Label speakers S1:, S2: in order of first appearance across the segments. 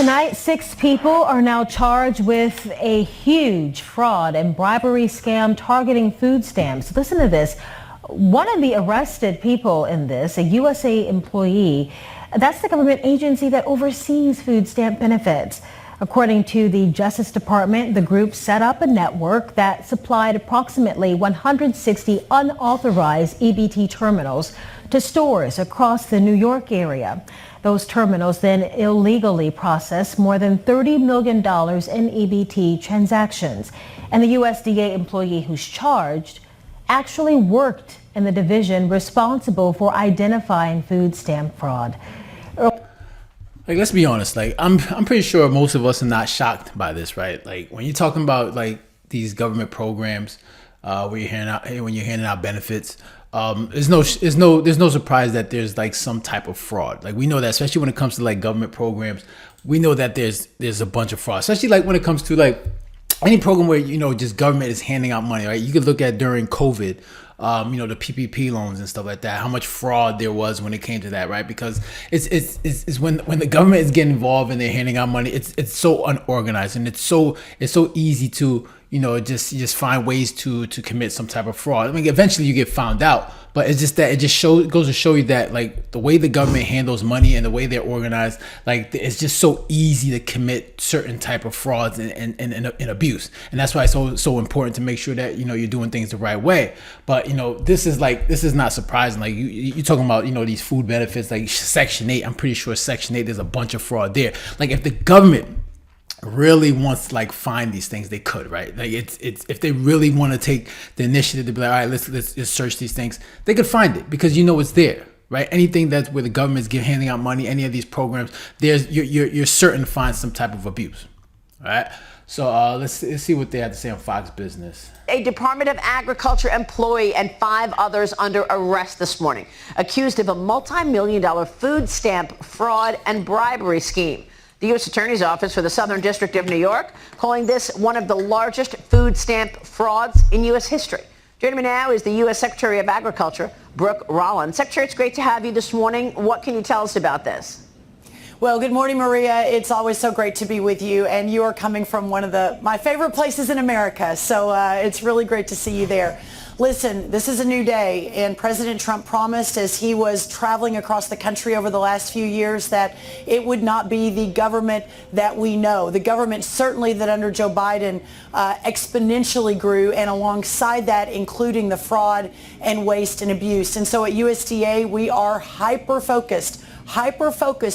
S1: Tonight, 6 people are now charged with a huge fraud and bribery scam targeting food stamps. Listen to this. One of the arrested people in this, a USA employee, that's the government agency that oversees food stamp benefits. According to the Justice Department, the group set up a network that supplied approximately 160 unauthorized EBT terminals to stores across the New York area. Those terminals then illegally processed more than $30 million in EBT transactions. And the USDA employee who's charged actually worked in the division responsible for identifying food stamp fraud.
S2: Like, let's be honest, like I'm pretty sure most of us are not shocked by this, right? Like when you're talking about like these government programs, when you're handing out benefits, there's no surprise that there's like some type of fraud. Like we know that, especially when it comes to like government programs, we know that there's a bunch of fraud, especially like when it comes to like any program where, just government is handing out money, right? You could look at during COVID, the PPP loans and stuff like that, how much fraud there was when it came to that, right? Because it's when the government is getting involved and they're handing out money, it's so unorganized and it's so easy to, just find ways to commit some type of fraud. I mean, eventually you get found out, but it's just that it just goes to show you that like the way the government handles money and the way they're organized, like it's just so easy to commit certain type of frauds and abuse. And that's why it's so important to make sure that, you're doing things the right way. But, this is not surprising. Like you're talking about, these food benefits, like Section 8, I'm pretty sure Section 8, there's a bunch of fraud there. Like if the government really wants to like find these things, they could, right? Like it's if they really want to take the initiative to be like, all right, let's search these things, they could find it because it's there, right? Anything that's where the government's handing out money, any of these programs, you're certain to find some type of abuse. All right. So let's see what they have to say on Fox Business.
S3: A Department of Agriculture employee and 5 others under arrest this morning, accused of a multi-million-dollar food stamp fraud and bribery scheme. The U.S. Attorney's Office for the Southern District of New York calling this one of the largest food stamp frauds in U.S. history. Joining me now is the U.S. Secretary of Agriculture, Brooke Rollins. Secretary, it's great to have you this morning. What can you tell us about this?
S4: Well, good morning, Maria. It's always so great to be with you. And you are coming from one of my favorite places in America. So it's really great to see you there. Listen, this is a new day, and President Trump promised as he was traveling across the country over the last few years that it would not be the government that we know. The government certainly that under Joe Biden exponentially grew, and alongside that, including the fraud and waste and abuse. And so at USDA, we are hyper-focused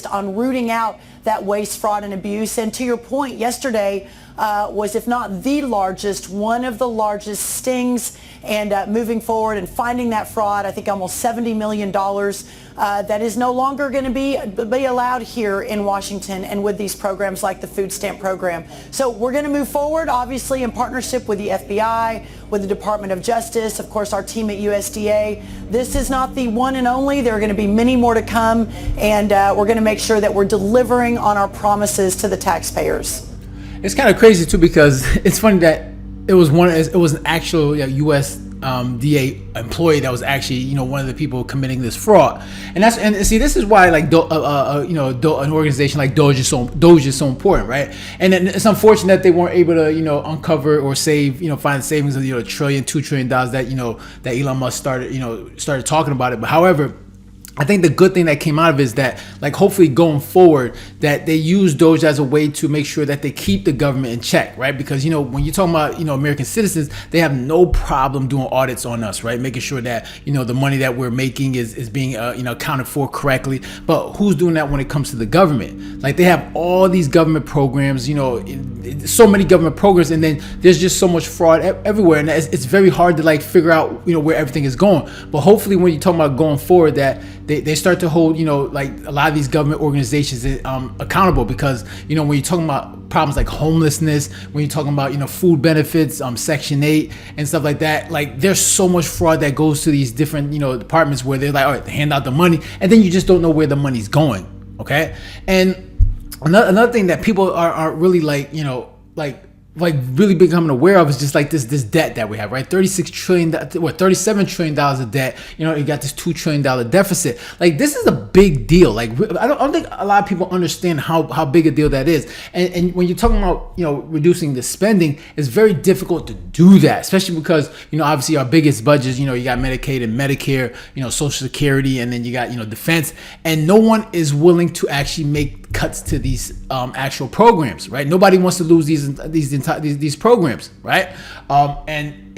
S4: on rooting out that waste, fraud, and abuse. And to your point, yesterday was, if not the largest, one of the largest stings. And moving forward and finding that fraud, I think almost $70 million that is no longer going to be allowed here in Washington and with these programs like the food stamp program. So we're going to move forward, obviously, in partnership with the FBI, with the Department of Justice, of course, our team at USDA. This is not the one and only. There are going to be many more to come, and we're going to make sure that we're delivering on our promises to the taxpayers.
S2: It's kind of crazy too, because it's funny that it was an actual USDA employee that was actually one of the people committing this fraud, and see, this is why like an organization like Doge is so important, right? And then it's unfortunate that they weren't able to uncover or save find savings of $1 trillion, $2 trillion that Elon Musk started talking about it. But however, I think the good thing that came out of it is that, like, hopefully going forward, that they use Doge as a way to make sure that they keep the government in check, right? Because, when you're talking about, American citizens, they have no problem doing audits on us, right? Making sure that, the money that we're making is being, accounted for correctly. But who's doing that when it comes to the government? Like, they have all these government programs, so many government programs, and then there's just so much fraud everywhere. And it's very hard to, like, figure out, where everything is going. But hopefully when you're talking about going forward, that they start to hold, like a lot of these government organizations accountable, because, when you're talking about problems like homelessness, when you're talking about, food benefits, Section 8 and stuff like that, like there's so much fraud that goes to these different, departments where they're like, all right, they hand out the money, and then you just don't know where the money's going. Okay. And another thing that people are really like like really becoming aware of is just like this debt that we have, right? $37 trillion of debt. You know, you got this $2 trillion deficit. Like, this is a big deal. Like, I don't think a lot of people understand how big a deal that is. And when you're talking about, you know, reducing the spending, it's very difficult to do that, especially because, you know, obviously our biggest budgets, you know, you got Medicaid and Medicare, you know, Social Security, and then you got, you know, defense, and no one is willing to actually make cuts to these actual programs, right? Nobody wants to lose these programs, right? And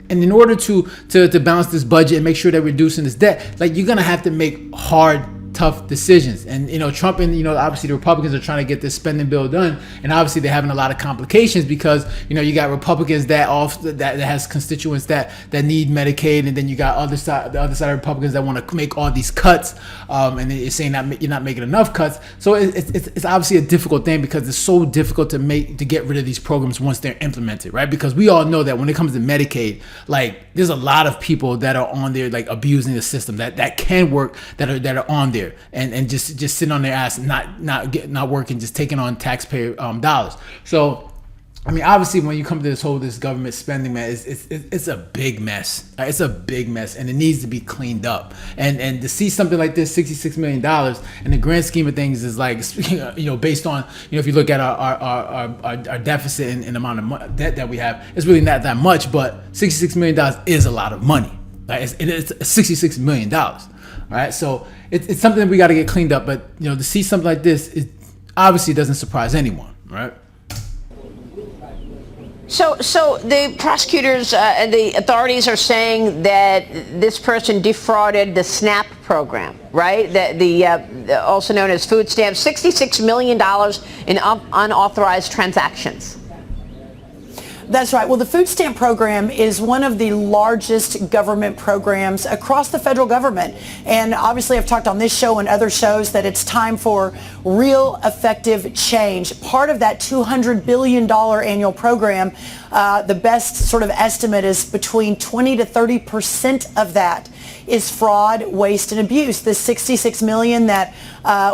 S2: in order to balance this budget and make sure that we're reducing this debt, like, you're gonna have to make hard, tough decisions. And, you know, Trump and, you know, obviously the Republicans are trying to get this spending bill done, and obviously they're having a lot of complications because, you know, you got Republicans that has constituents that need Medicaid, and then you got the other side of Republicans that want to make all these cuts, and they're saying that you're not making enough cuts. So it's obviously a difficult thing because it's so difficult to get rid of these programs once they're implemented, right? Because we all know that when it comes to Medicaid, like, there's a lot of people that are on there, like, abusing the system that can work, that are on there and just sitting on their ass, not working, just taking on taxpayer dollars. So, I mean, obviously, when you come to this government spending, man, it's a big mess. It's a big mess, and it needs to be cleaned up. And to see something like this, $66 million, in the grand scheme of things, is like, you know, based on, you know, if you look at our deficit and amount of debt that we have, it's really not that much. But $66 million is a lot of money. Like, it's $66 million. Right, so it's something that we got to get cleaned up. But, you know, to see something like this, it obviously doesn't surprise anyone, right?
S3: So the prosecutors and the authorities are saying that this person defrauded the SNAP program, right? The also known as food stamps, $66 million in unauthorized transactions.
S4: That's right. Well, the food stamp program is one of the largest government programs across the federal government. And obviously, I've talked on this show and other shows that it's time for real effective change. Part of that $200 billion annual program, the best sort of estimate is between 20 to 30% of that is fraud, waste, and abuse. The $66 million that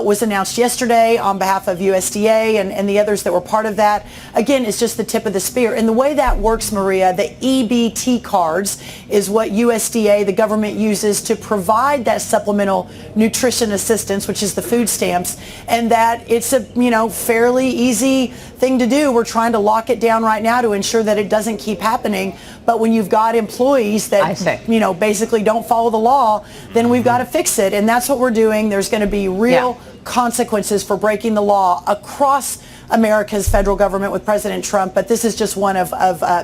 S4: was announced yesterday on behalf of USDA and the others that were part of that, again, is just the tip of the spear. And the way that works, Maria, the EBT cards is what USDA, the government, uses to provide that supplemental nutrition assistance, which is the food stamps, and that it's a, you know, fairly easy thing to do. We're trying to lock it down right now to ensure that it doesn't keep happening. But when you've got employees that, you know, basically don't follow the law, then we've got to fix it. And that's what we're doing. There's going to be real consequences for breaking the law across America's federal government with President Trump. But this is just one of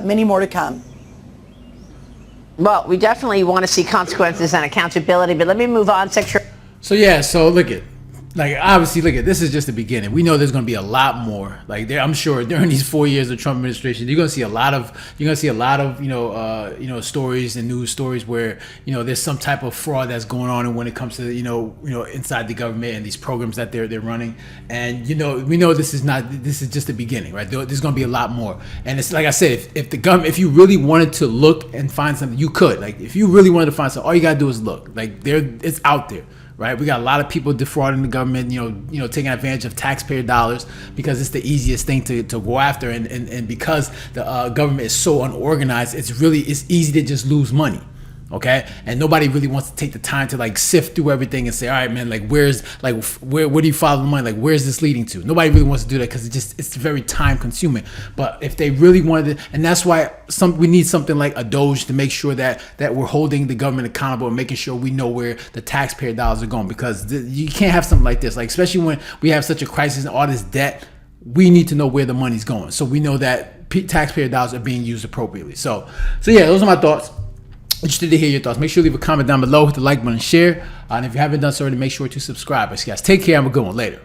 S4: many more to come.
S3: Well, we definitely want to see consequences and accountability. But let me move on, Secretary.
S2: So look at. Like, obviously, look at this is just the beginning. We know there's going to be a lot more. Like, I'm sure during these 4 years of Trump administration, you're going to see a lot of stories and news stories where, you know, there's some type of fraud that's going on, and when it comes to you know inside the government and these programs that they're running. And, you know, we know this is just the beginning, right? There's going to be a lot more. And it's like I said, if the government, if you really wanted to look and find something, you could. Like, if you really wanted to find something, all you got to do is look. Like, it's out there. Right, we got a lot of people defrauding the government, you know, taking advantage of taxpayer dollars because it's the easiest thing to go after, and because the government is so unorganized, it's easy to just lose money. Okay, and nobody really wants to take the time to like sift through everything and say, all right, man, like where do you follow the money? Like, where's this leading to? Nobody really wants to do that because it's very time consuming. But if they really wanted to, and that's why we need something like a Doge to make sure that we're holding the government accountable and making sure we know where the taxpayer dollars are going, because you can't have something like this, like especially when we have such a crisis and all this debt. We need to know where the money's going, so we know that taxpayer dollars are being used appropriately. So yeah, those are my thoughts. Interested to hear your thoughts. Make sure you leave a comment down below, hit the like button, share. And if you haven't done so already, make sure to subscribe. Guys, take care. Have a good one. Later.